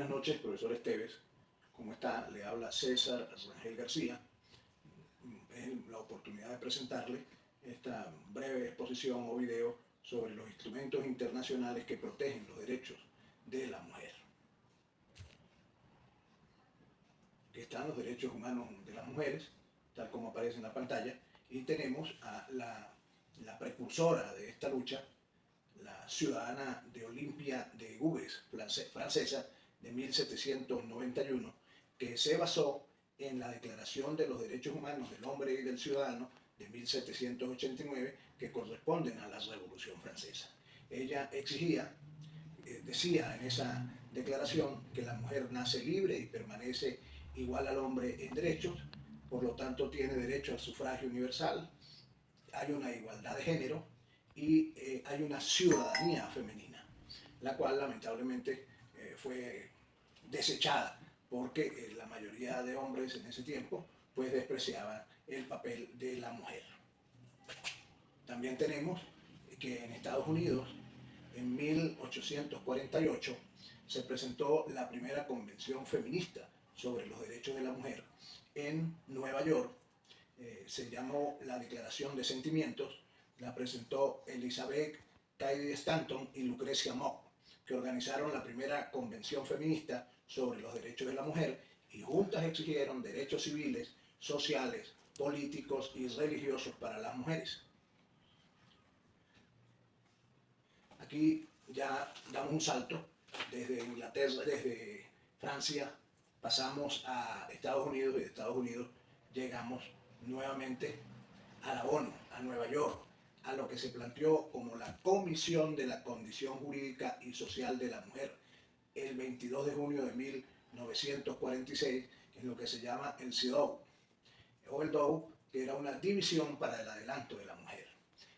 Buenas noches, profesor Esteves. ¿Cómo está? Le habla César Rangel García. Es la oportunidad de presentarle esta breve exposición o video sobre los instrumentos internacionales que protegen los derechos de la mujer. Aquí están los derechos humanos de las mujeres, tal como aparece en la pantalla, y tenemos a la precursora de esta lucha, la ciudadana de Olimpia de Gouges, francesa, de 1791, que se basó en la Declaración de los Derechos Humanos del Hombre y del Ciudadano de 1789, que corresponden a la Revolución Francesa. Ella decía en esa declaración que la mujer nace libre y permanece igual al hombre en derechos, por lo tanto tiene derecho al sufragio universal, hay una igualdad de género y hay una ciudadanía femenina, la cual lamentablemente fue desechada porque la mayoría de hombres en ese tiempo pues despreciaban el papel de la mujer. También tenemos que en Estados Unidos en 1848 se presentó la primera convención feminista sobre los derechos de la mujer en Nueva York. Se llamó la Declaración de Sentimientos, la presentó Elizabeth Cady Stanton y Lucrecia Mott, que organizaron la primera convención feminista sobre los derechos de la mujer y juntas exigieron derechos civiles, sociales, políticos y religiosos para las mujeres. Aquí ya damos un salto desde Inglaterra, desde Francia, pasamos a Estados Unidos y de Estados Unidos llegamos nuevamente a la ONU, a Nueva York, a lo que se planteó como la Comisión de la Condición Jurídica y Social de la Mujer, el 22 de junio de 1946, en lo que se llama el CEDAW, o el DOW, que era una división para el adelanto de la mujer.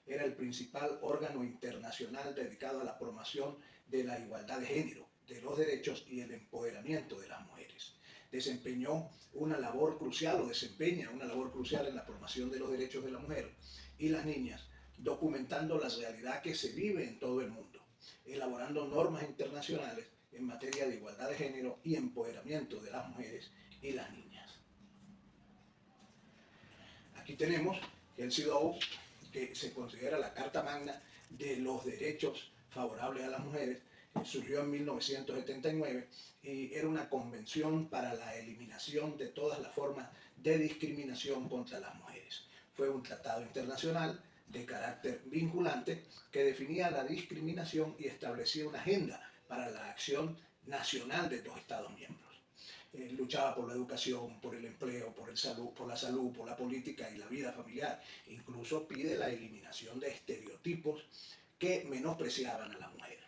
Era el principal órgano internacional dedicado a la promoción de la igualdad de género, de los derechos y el empoderamiento de las mujeres. Desempeña una labor crucial en la promoción de los derechos de la mujer y las niñas, documentando la realidad que se vive en todo el mundo, elaborando normas internacionales en materia de igualdad de género y empoderamiento de las mujeres y las niñas. Aquí tenemos el CEDAW, que se considera la Carta Magna de los Derechos Favorables a las Mujeres, surgió en 1979 y era una convención para la eliminación de todas las formas de discriminación contra las mujeres. Fue un tratado internacional de carácter vinculante que definía la discriminación y establecía una agenda para la acción nacional de los Estados miembros. Luchaba por la educación, por el empleo, por la salud, por la política y la vida familiar. Incluso pide la eliminación de estereotipos que menospreciaban a la mujer.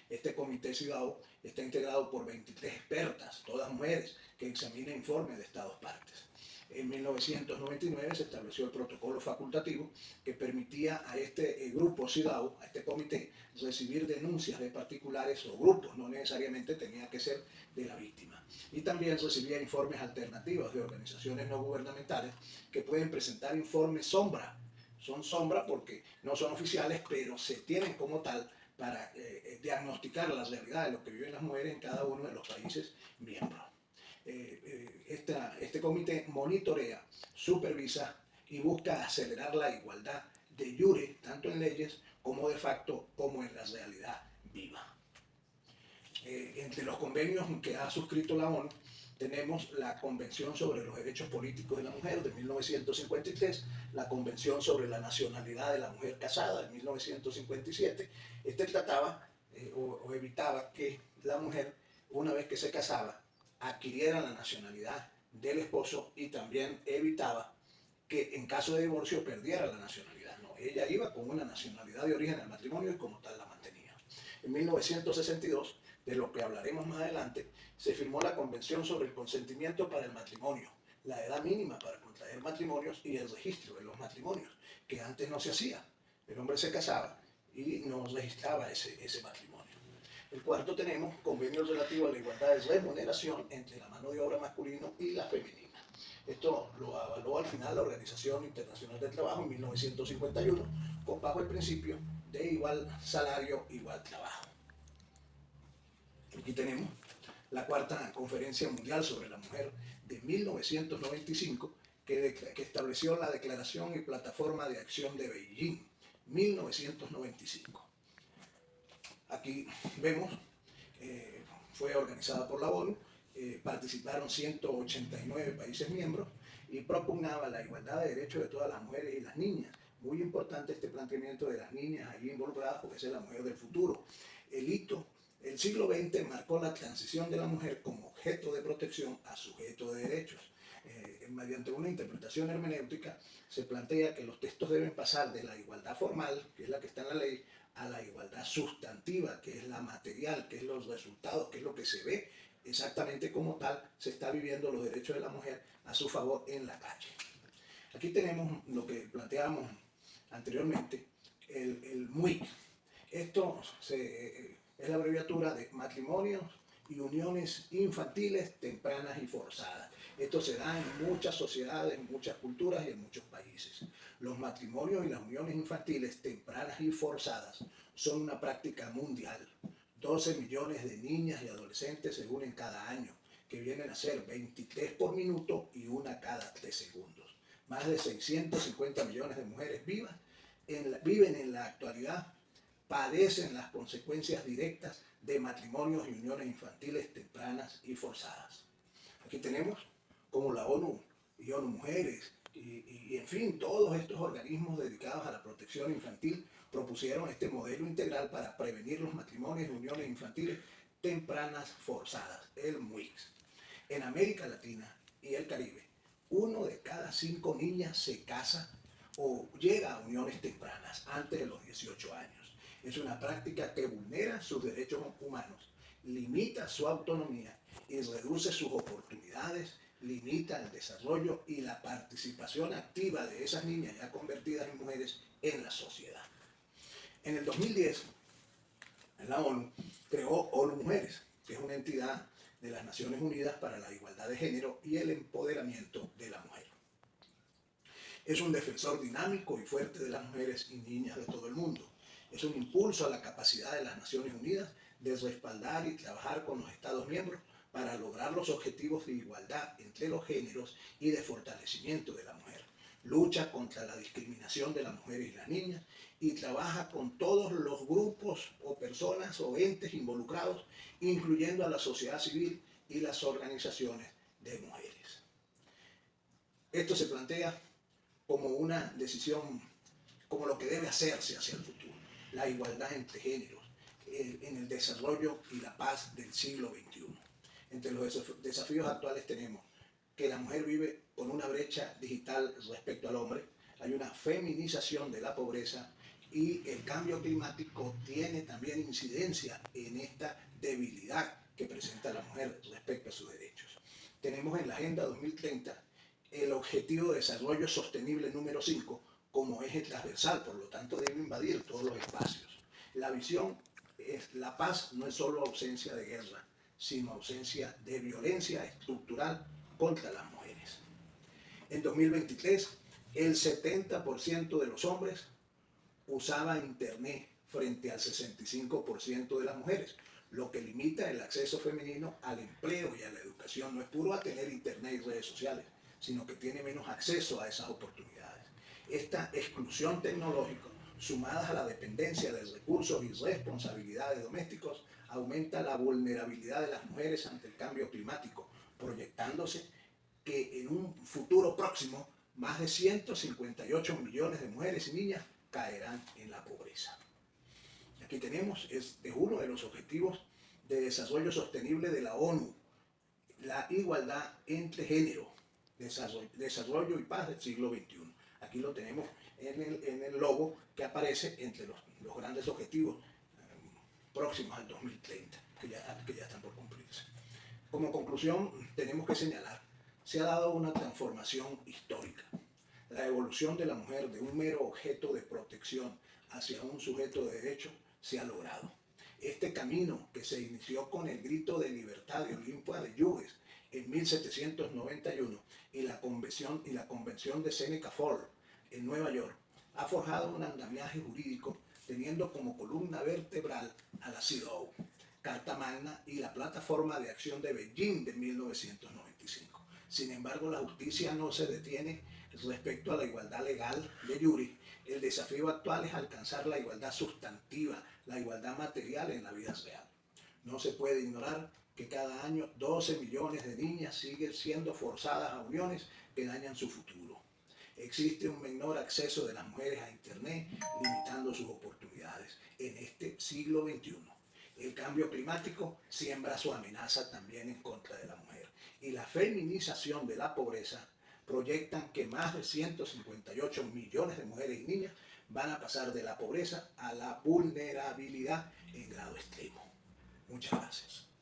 Este comité CEDAW está integrado por 23 expertas, todas mujeres, que examinan informes de Estados partes. En 1999 se estableció el protocolo facultativo que permitía a este grupo CEDAW, a este comité, recibir denuncias de particulares o grupos, no necesariamente tenía que ser de la víctima. Y también recibía informes alternativos de organizaciones no gubernamentales que pueden presentar informes sombra. Son sombra porque no son oficiales, pero se tienen como tal para diagnosticar la realidad de lo que viven las mujeres en cada uno de los países miembros. Este comité monitorea, supervisa y busca acelerar la igualdad de jure, tanto en leyes como de facto, como en la realidad viva. Entre los convenios que ha suscrito la ONU tenemos la Convención sobre los Derechos Políticos de la Mujer de 1953, la Convención sobre la Nacionalidad de la Mujer Casada de 1957. Este trataba o evitaba que la mujer, una vez que se casaba, adquiriera la nacionalidad del esposo y también evitaba que en caso de divorcio perdiera la nacionalidad. No, ella iba con una nacionalidad de origen al matrimonio y como tal la mantenía. En 1962, de lo que hablaremos más adelante, se firmó la Convención sobre el consentimiento para el matrimonio, la edad mínima para contraer matrimonios y el registro de los matrimonios, que antes no se hacía. El hombre se casaba y no registraba ese matrimonio. El cuarto tenemos convenios relativos a la igualdad de remuneración entre la mano de obra masculina y la femenina. Esto lo avaló al final la Organización Internacional del Trabajo en 1951, bajo el principio de igual salario, igual trabajo. Aquí tenemos la cuarta Conferencia Mundial sobre la Mujer de 1995, que estableció la Declaración y Plataforma de Acción de Beijing, 1995. Aquí vemos, fue organizada por la ONU, participaron 189 países miembros y propugnaba la igualdad de derechos de todas las mujeres y las niñas. Muy importante este planteamiento de las niñas allí involucradas porque esa es la mujer del futuro. El siglo XX marcó la transición de la mujer como objeto de protección a sujeto de derechos. Mediante una interpretación hermenéutica se plantea que los textos deben pasar de la igualdad formal, que es la que está en la ley, a la igualdad sustantiva, que es la material, que es los resultados, que es lo que se ve exactamente como tal se está viviendo los derechos de la mujer a su favor en la calle. Aquí tenemos lo que planteábamos anteriormente, el MUIC. Esto es la abreviatura de matrimonios y uniones infantiles tempranas y forzadas. Esto se da en muchas sociedades, en muchas culturas y en muchos países. Los matrimonios y las uniones infantiles tempranas y forzadas son una práctica mundial. 12 millones de niñas y adolescentes se unen cada año, que vienen a ser 23 por minuto y una cada 3 segundos. Más de 650 millones de mujeres viven en la actualidad, padecen las consecuencias directas de matrimonios y uniones infantiles tempranas y forzadas. Aquí tenemos como la ONU y ONU Mujeres y en fin, todos estos organismos dedicados a la protección infantil propusieron este modelo integral para prevenir los matrimonios y uniones infantiles tempranas forzadas, el MUIX. En América Latina y el Caribe, 1 de cada 5 niñas se casa o llega a uniones tempranas antes de los 18 años. Es una práctica que vulnera sus derechos humanos, limita su autonomía y reduce sus oportunidades, limita el desarrollo y la participación activa de esas niñas ya convertidas en mujeres en la sociedad. En el 2010, la ONU creó ONU Mujeres, que es una entidad de las Naciones Unidas para la Igualdad de Género y el Empoderamiento de la Mujer. Es un defensor dinámico y fuerte de las mujeres y niñas de todo el mundo. Es un impulso a la capacidad de las Naciones Unidas de respaldar y trabajar con los Estados miembros para lograr los objetivos de igualdad entre los géneros y de fortalecimiento de la mujer. Lucha contra la discriminación de las mujeres y las niñas y trabaja con todos los grupos o personas o entes involucrados, incluyendo a la sociedad civil y las organizaciones de mujeres. Esto se plantea como una decisión, como lo que debe hacerse hacia el futuro, la igualdad entre géneros, en el desarrollo y la paz del siglo XXI. Entre los desafíos actuales tenemos que la mujer vive con una brecha digital respecto al hombre, hay una feminización de la pobreza y el cambio climático tiene también incidencia en esta debilidad que presenta la mujer respecto a sus derechos. Tenemos en la Agenda 2030 el Objetivo de Desarrollo Sostenible número 5 como eje transversal, por lo tanto debe invadir todos los espacios. La visión es: la paz no es solo ausencia de guerra, sino ausencia de violencia estructural contra las mujeres. En 2023, el 70% de los hombres usaba Internet frente al 65% de las mujeres, lo que limita el acceso femenino al empleo y a la educación. No es puro a tener Internet y redes sociales, sino que tiene menos acceso a esas oportunidades. Esta exclusión tecnológica, sumada a la dependencia de recursos y responsabilidades domésticos, aumenta la vulnerabilidad de las mujeres ante el cambio climático, proyectándose que en un futuro próximo más de 158 millones de mujeres y niñas caerán en la pobreza. Aquí tenemos, es uno de los objetivos de desarrollo sostenible de la ONU, la igualdad entre género, desarrollo y paz del siglo XXI. Aquí lo tenemos en el logo que aparece entre los grandes objetivos próximos al 2030, que ya están por cumplirse. Como conclusión, tenemos que señalar, se ha dado una transformación histórica. La evolución de la mujer de un mero objeto de protección hacia un sujeto de derecho se ha logrado. Este camino, que se inició con el grito de libertad de Olympia de Hughes en 1791 y la convención de Seneca Falls en Nueva York, ha forjado un andamiaje jurídico teniendo como columna vertebral a la CEDAW. Carta Magna y la Plataforma de Acción de Beijing de 1995. Sin embargo, la justicia no se detiene respecto a la igualdad legal de Yuri. El desafío actual es alcanzar la igualdad sustantiva, la igualdad material en la vida real. No se puede ignorar que cada año 12 millones de niñas siguen siendo forzadas a uniones que dañan su futuro. Existe un menor acceso de las mujeres a Internet, limitando sus oportunidades en este siglo XXI. El cambio climático siembra su amenaza también en contra de la mujer. Y la feminización de la pobreza proyectan que más de 158 millones de mujeres y niñas van a pasar de la pobreza a la vulnerabilidad en grado extremo. Muchas gracias.